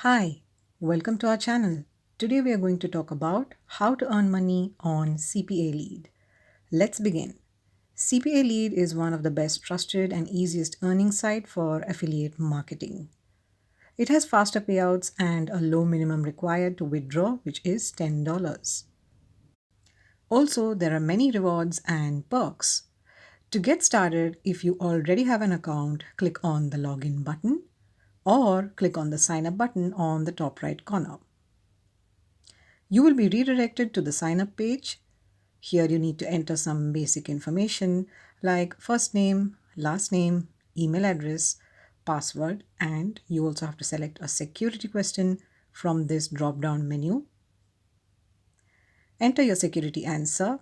Hi, welcome to our channel. Today we are going to talk about how to earn money on CPALEAD. Let's begin. CPALEAD is one of the best trusted and easiest earning site for affiliate marketing. It has faster payouts and a low minimum required to withdraw, which is $10. Also, there are many rewards and perks. To get started, if you already have an account, click on the login button or click on the sign up button on the top right corner. You will be redirected to the sign up page. Here you need to enter some basic information like first name, last name, email address, password, and you also have to select a security question from this drop down menu. Enter your security answer.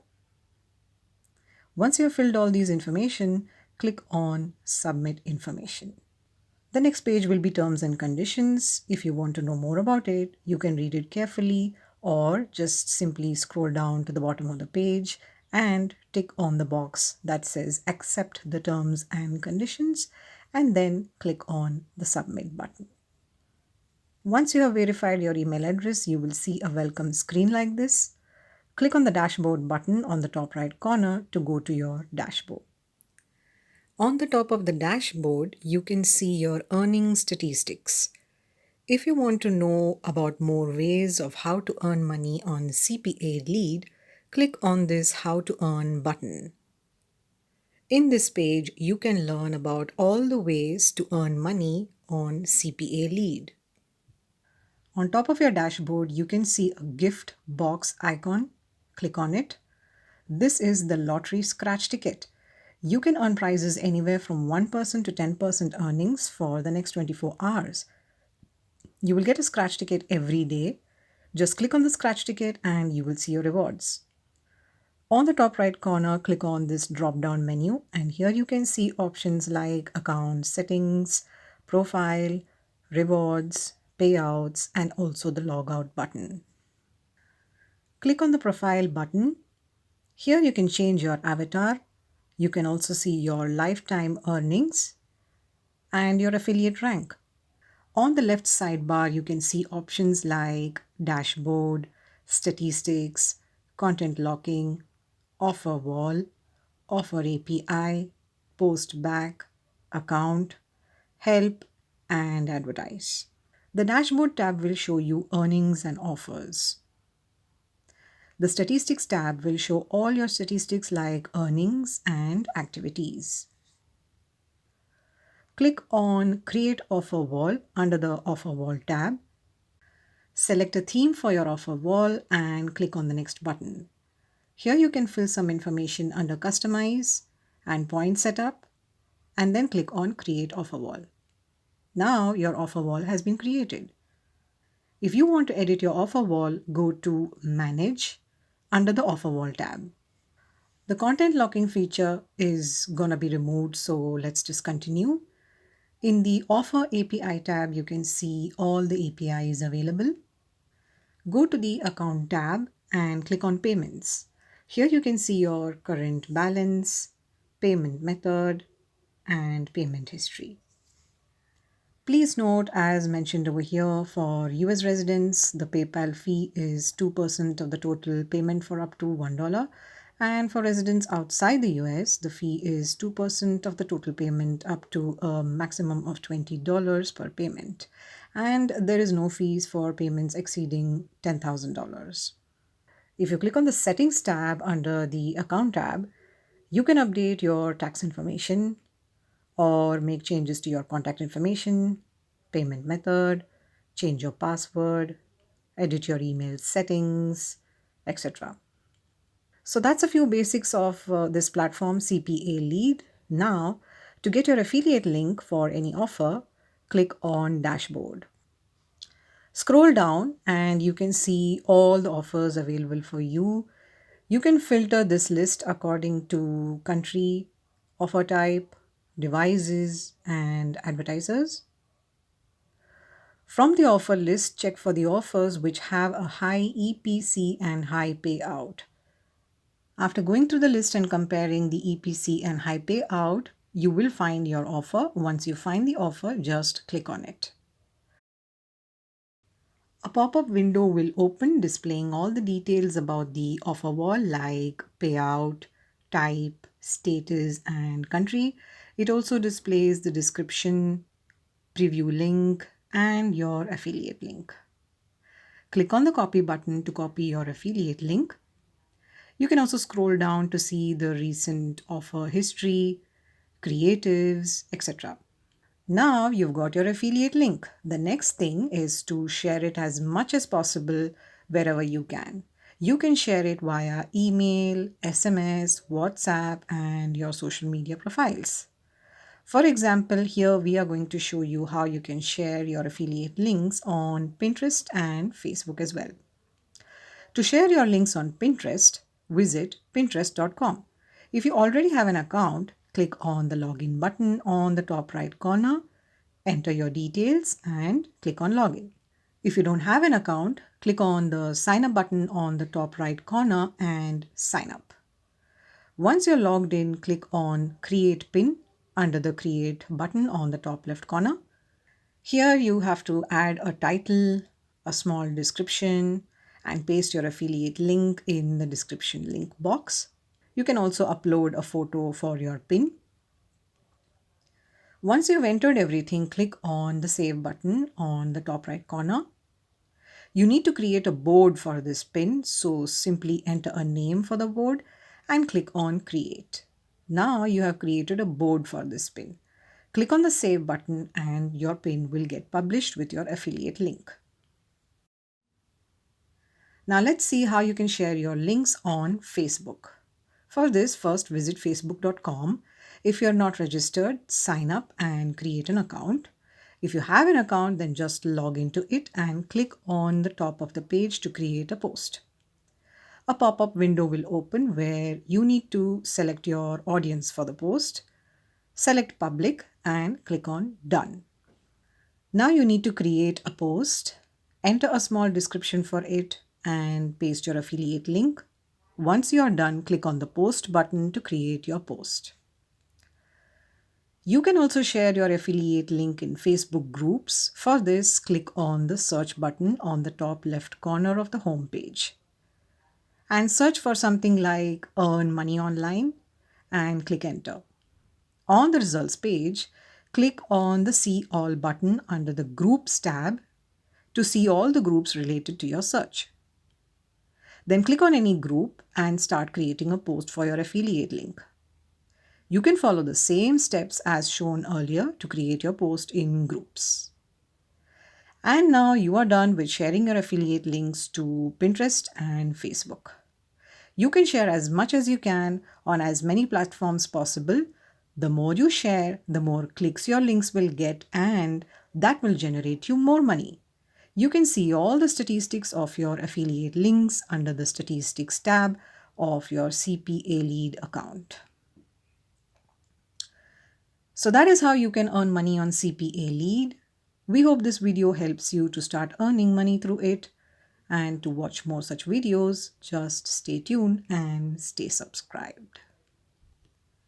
Once you have filled all these information, click on submit information. The next page will be terms and conditions. If you want to know more about it, you can read it carefully or just simply scroll down to the bottom of the page and tick on the box that says accept the terms and conditions and then click on the submit button. Once you have verified your email address, you will see a welcome screen like this. Click on the dashboard button on the top right corner to go to your dashboard. On the top of the dashboard, you can see your earning statistics. If you want to know about more ways of how to earn money on CPALEAD, click on this How to Earn button. In this page, you can learn about all the ways to earn money on CPALEAD. On top of your dashboard, you can see a gift box icon. Click on it. This is the lottery scratch ticket. You can earn prizes anywhere from 1% to 10% earnings for the next 24 hours. You will get a scratch ticket every day. Just click on the scratch ticket and you will see your rewards. On the top right corner, click on this drop-down menu and here you can see options like account settings, profile, rewards, payouts, and also the logout button. Click on the profile button. Here you can change your avatar. You can also see your lifetime earnings and your affiliate rank. On the left sidebar, you can see options like dashboard, statistics, content locking, offer wall, offer API, post back, account, help, and advertise. The dashboard tab will show you earnings and offers. The statistics tab will show all your statistics like earnings and activities. Click on Create Offer Wall under the Offer Wall tab. Select a theme for your offer wall and click on the next button. Here you can fill some information under Customize and Point Setup and then click on Create Offer Wall. Now your offer wall has been created. If you want to edit your offer wall, go to Manage under the Offer Wall tab. The content locking feature is going to be removed, so let's just continue. In the Offer API tab, you can see all the APIs available. Go to the Account tab and click on Payments. Here you can see your current balance, payment method, and payment history. Please note, as mentioned over here, for US residents, the PayPal fee is 2% of the total payment for up to $1. And for residents outside the US, the fee is 2% of the total payment up to a maximum of $20 per payment. And there is no fees for payments exceeding $10,000. If you click on the Settings tab under the Account tab, you can update your tax information or make changes to your contact information, payment method, change your password, edit your email settings, etc. So that's a few basics of this platform, CPALEAD. Now, to get your affiliate link for any offer, click on Dashboard. Scroll down and you can see all the offers available for you. You can filter this list according to country, offer type, devices, and advertisers. From the offer list, check for the offers which have a high EPC and high payout. After going through the list and comparing the EPC and high payout, you will find your offer. Once you find the offer, just click on it. A pop-up window will open displaying all the details about the offer wall like payout, type, status, and country. It also displays the description, preview link, and your affiliate link. Click on the copy button to copy your affiliate link. You can also scroll down to see the recent offer history, creatives, etc. Now you've got your affiliate link. The next thing is to share it as much as possible wherever you can. You can share it via email, SMS, WhatsApp, and your social media profiles. For example, here we are going to show you how you can share your affiliate links on Pinterest and Facebook as well. To share your links on Pinterest, visit pinterest.com. If you already have an account, click on the login button on the top right corner, enter your details, and click on login. If you don't have an account, click on the sign up button on the top right corner and sign up. Once you're logged in, click on create pin under the create button on the top left corner. Here you have to add a title, a small description, and paste your affiliate link in the description link box. You can also upload a photo for your pin. Once you've entered everything, click on the save button on the top right corner. You need to create a board for this pin, so simply enter a name for the board and click on create. Now you have created a board for this pin. Click on the save button and your pin will get published with your affiliate link. Now let's see how you can share your links on Facebook. For this, first visit facebook.com. If you're not registered, sign up and create an account. If you have an account, then just log into it and click on the top of the page to create a post. A pop-up window will open where you need to select your audience for the post. Select public and click on done. Now you need to create a post, enter a small description for it, and paste your affiliate link. Once you are done, click on the post button to create your post. You can also share your affiliate link in Facebook groups. For this, click on the search button on the top left corner of the home page and search for something like earn money online and click enter. On the results page, click on the see all button under the groups tab to see all the groups related to your search. Then click on any group and start creating a post for your affiliate link. You can follow the same steps as shown earlier to create your post in groups. And now you are done with sharing your affiliate links to Pinterest and Facebook. You can share as much as you can on as many platforms possible. The more you share, the more clicks your links will get, and that will generate you more money. You can see all the statistics of your affiliate links under the Statistics tab of your CPALEAD account. So that is how you can earn money on CPALEAD. We hope this video helps you to start earning money through it. And to watch more such videos, just stay tuned and stay subscribed.